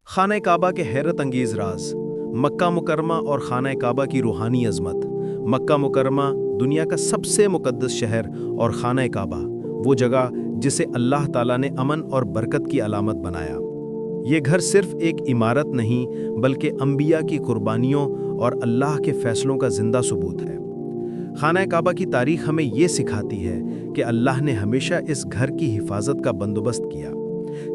खाना काबा के हैरत अंगेज राज, मक्का मुकरमा और खाना काबा की रूहानी अजमत। मक्का मुकरमा दुनिया का सबसे मुकद्दस शहर और खाना काबा वो जगह जिसे अल्लाह ताला ने अमन और बरकत की अलामत बनाया। ये घर सिर्फ एक इमारत नहीं बल्कि अंबिया की कुर्बानियों और अल्लाह के फैसलों का जिंदा सबूत है। खाना काबा की तारीख हमें ये सिखाती है कि अल्लाह ने हमेशा इस घर की हिफाजत का बंदोबस्त किया।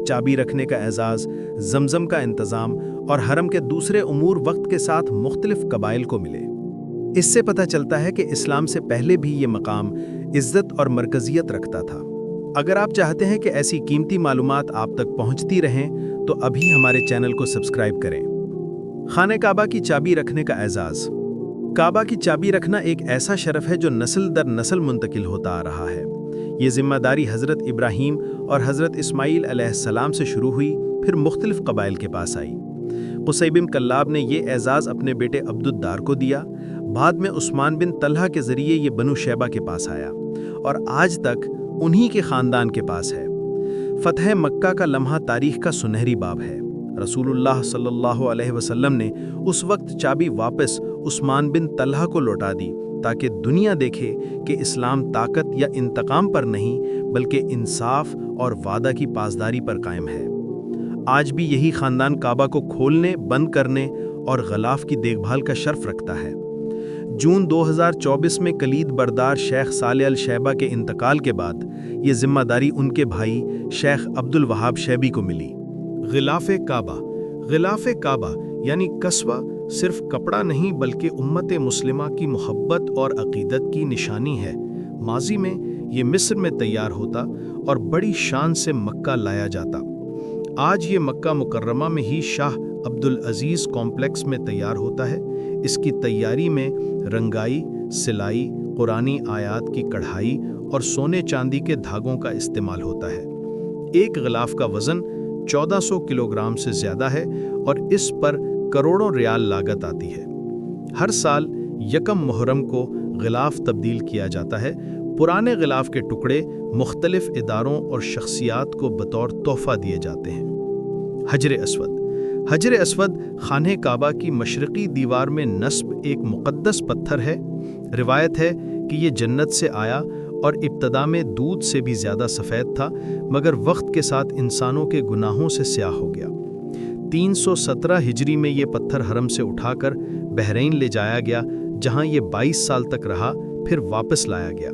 चाबी रखने का एजाज़, जमजम का इंतज़ाम और हरम के दूसरे उमूर वक्त के साथ मुख्तलिफ कबाइल को मिले। इससे पता चलता है कि इस्लाम से पहले भी ये मकाम इज़्ज़त और मरकज़ियत रखता था। अगर आप चाहते हैं कि ऐसी कीमती मालूमात आप तक पहुंचती रहें तो अभी हमारे चैनल को सब्सक्राइब करें। खाने काबा की चाबी रखने का एजाज़। काबा की चाबी रखना एक ऐसा शरफ है जो नस्ल दर नस्ल मुंतकिल होता आ रहा है। ये जिम्मेदारी हज़रत इब्राहीम और हज़रत इस्माईल अलैहिस्सलाम से शुरू हुई, फिर मुख्तलिफ कबाइल के पास आई। क़ुसै बिन कल्लाब ने ये एजाज़ अपने बेटे अब्दुद्दार को दिया। बाद में उस्मान बिन तल्हा के ज़रिए ये बनु शैबा के पास आया और आज तक उन्हीं के ख़ानदान के पास है। फ़तह मक्का का लम्हा तारीख़ का सुनहरी बाब है। रसूलुल्लाह सल्लल्लाहु अलैहि वसल्लम ने उस वक्त चाबी वापस उस्मान बिन तल्हा को लौटा दी ताकि दुनिया देखे कि इस्लाम ताकत या इंतकाम पर नहीं बल्कि इंसाफ और वादा की पासदारी पर कायम है। आज भी यही ख़ानदान काबा को खोलने, बंद करने और गलाफ की देखभाल का शर्फ रखता है। जून 2024 में कलीद बरदार शेख साले अल शैबा के इंतकाल के बाद ये जिम्मेदारी उनके भाई शेख अब्दुल वहाब शैबी को मिली। गिलाफ़े काबा। गिलाफ़े काबा यानी कस्बा सिर्फ कपड़ा नहीं बल्कि उम्मत मुस्लिमा की मोहब्बत और अक़ीदत की निशानी है। माजी में ये मिस्र में तैयार होता और बड़ी शान से मक्का लाया जाता। आज ये मक्का मुकर्रमा में ही शाह अब्दुल अजीज़ कॉम्प्लेक्स में तैयार होता है। इसकी तैयारी में रंगाई, सिलाई, कुरानी आयात की कढ़ाई और सोने चांदी के धागों का इस्तेमाल होता है। एक गिलाफ का वज़न 1400 किलोग्राम से ज़्यादा है और इस पर करोड़ों रियाल लागत आती है। हर साल यकम मुहर्रम को गिलाफ तब्दील किया जाता है। पुराने गिलाफ के टुकड़े मुख्तलिफ इदारों और शख्सियात को बतौर तोहफा दिए जाते हैं। हजर अस्वद। हजर अस्वद खाने काबा की मशरक़ी दीवार में नस्ब एक मुक़द्दस पत्थर है। रिवायत है कि ये जन्नत से आया और इब्तदा में दूध से भी ज़्यादा सफ़ेद था मगर वक्त के साथ इंसानों के गुनाहों से स्याह हो गया। 317 हिजरी में ये पत्थर हरम से उठाकर बहरीन ले जाया गया जहाँ ये 22 साल तक रहा, फिर वापस लाया गया।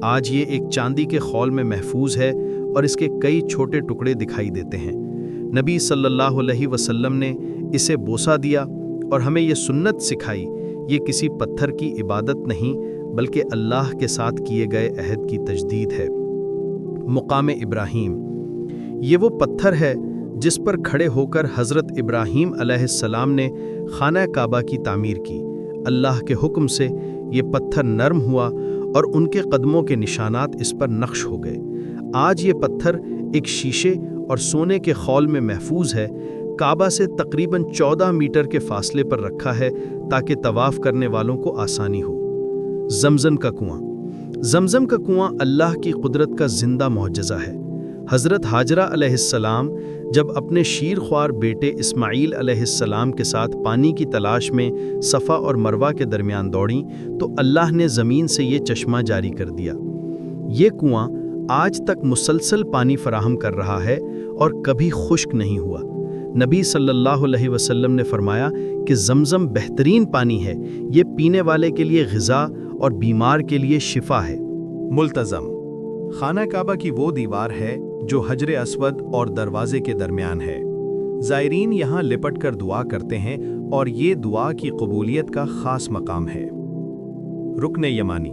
आज ये एक चांदी के खौल में महफूज है और इसके कई छोटे टुकड़े दिखाई देते हैं। नबी सल्लल्लाहु अलैहि वसल्लम ने इसे बोसा दिया और हमें ये सुन्नत सिखाई। ये किसी पत्थर की इबादत नहीं बल्कि अल्लाह के साथ किए गए अहद की तजदीद है। मुकाम इब्राहीम। ये वो पत्थर है जिस पर खड़े होकर हज़रत इब्राहीम अलैहिस्सलाम ने खाना काबा की तामीर की। अल्लाह के हुक्म से ये पत्थर नरम हुआ और उनके कदमों के निशानात इस पर नक्श हो गए। आज ये पत्थर एक शीशे और सोने के खौल में महफूज है। काबा से तकरीबन 14 मीटर के फासले पर रखा है ताकि तवाफ़ करने वालों को आसानी हो। जमजम का कुआं। जमजम का कुआं अल्लाह की कुदरत का जिंदा मौजज़ा है। हज़रत हाजरा अलैहिस्सलाम जब अपने शीरख्वार बेटे इस्माईल अलैहिस्सलाम के साथ पानी की तलाश में सफ़ा और मरवा के दरमियान दौड़ीं तो अल्लाह ने ज़मीन से ये चश्मा जारी कर दिया। ये कुआं आज तक मुसलसल पानी फराहम कर रहा है और कभी खुश्क नहीं हुआ। नबी सल्लल्लाहु अलैहि वसल्लम ने फरमाया कि ज़मज़म बेहतरीन पानी है, ये पीने वाले के लिए ग़िज़ा और बीमार के लिए शिफा है। मुल्तज़म। खाना काबा की वो दीवार है जो हजर अस्वद और दरवाजे के दरमियान है। ज़ायरीन यहाँ लिपट कर दुआ करते हैं और ये दुआ की कबूलियत का ख़ास मकाम है। रुकन यमानी।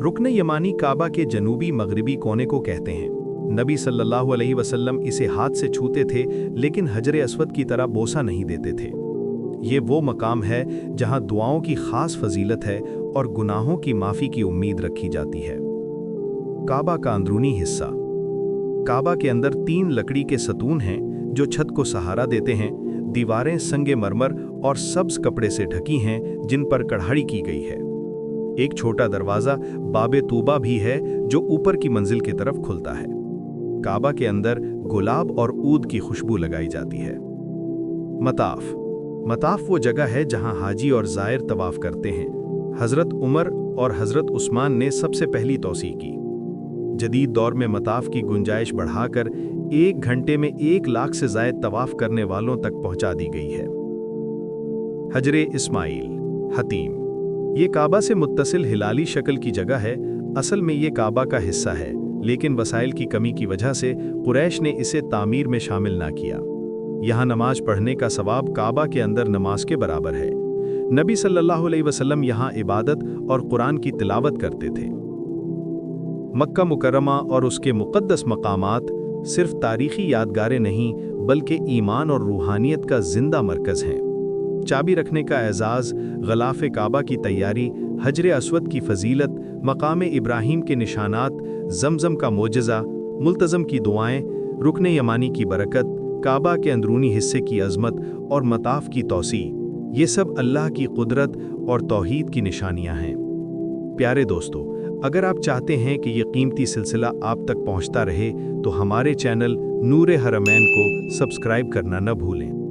रुकन यमानी काबा के जनूबी मगरिबी कोने को कहते हैं। नबी सल्लल्लाहु अलैहि वसल्लम इसे हाथ से छूते थे लेकिन हजर अस्वद की तरह बोसा नहीं देते थे। ये वो मकाम है जहाँ दुआओं की ख़ास फजीलत है और गुनाहों की माफ़ी की उम्मीद रखी जाती है। काबा का अंदरूनी हिस्सा। काबा के अंदर 3 लकड़ी के सतून हैं जो छत को सहारा देते हैं। दीवारें संगे मरमर और सब्ज कपड़े से ढकी हैं जिन पर कढ़ाई की गई है। एक छोटा दरवाज़ा बाबे तूबा भी है जो ऊपर की मंजिल की तरफ खुलता है। काबा के अंदर गुलाब और ऊद की खुशबू लगाई जाती है। मताफ मताफ वो जगह है जहां हाजी और ज़ायर तवाफ करते हैं। हज़रत उमर और हज़रत उस्मान ने सबसे पहली तौसीह की। जदीद दौर में मताफ की गुंजाइश बढ़ाकर 1 घंटे में 1 लाख से ज़ायद तवाफ करने वालों तक पहुंचा दी गई है। हजरे इस्माइल हतीम ये काबा से मुत्तसिल हिलाली शक्ल की जगह है। असल में ये काबा का हिस्सा है, लेकिन वसाइल की कमी की वजह से कुरैश ने इसे तामीर में शामिल ना किया। यहाँ नमाज पढ़ने का सवाब काबा के अंदर नमाज के बराबर है। नबी सल्लल्लाहु अलैहि वसल्लम यहाँ इबादत और कुरान की तिलावत करते थे। मक्का मुकर्रमा और उसके मुक़द्दस मकामात सिर्फ तारीख़ी यादगारें नहीं, बल्कि ईमान और रूहानियत का जिंदा मरकज़ हैं। चाबी रखने का एजाज़, गलाफ़े काबा की तैयारी, हजर अस्वद की फजीलत, मकाम इब्राहीम के निशानात, जमजम का मोजज़ा, मुल्तज़म की दुआएं, रुकने यमानी की बरकत, काबा के अंदरूनी हिस्से की अज़मत और मताफ की तौसी, ये सब अल्लाह की कुदरत और तौहीद की निशानियां हैं। प्यारे दोस्तों, अगर आप चाहते हैं कि ये कीमती सिलसिला आप तक पहुंचता रहे तो हमारे चैनल नूर हरमैन को सब्सक्राइब करना न भूलें।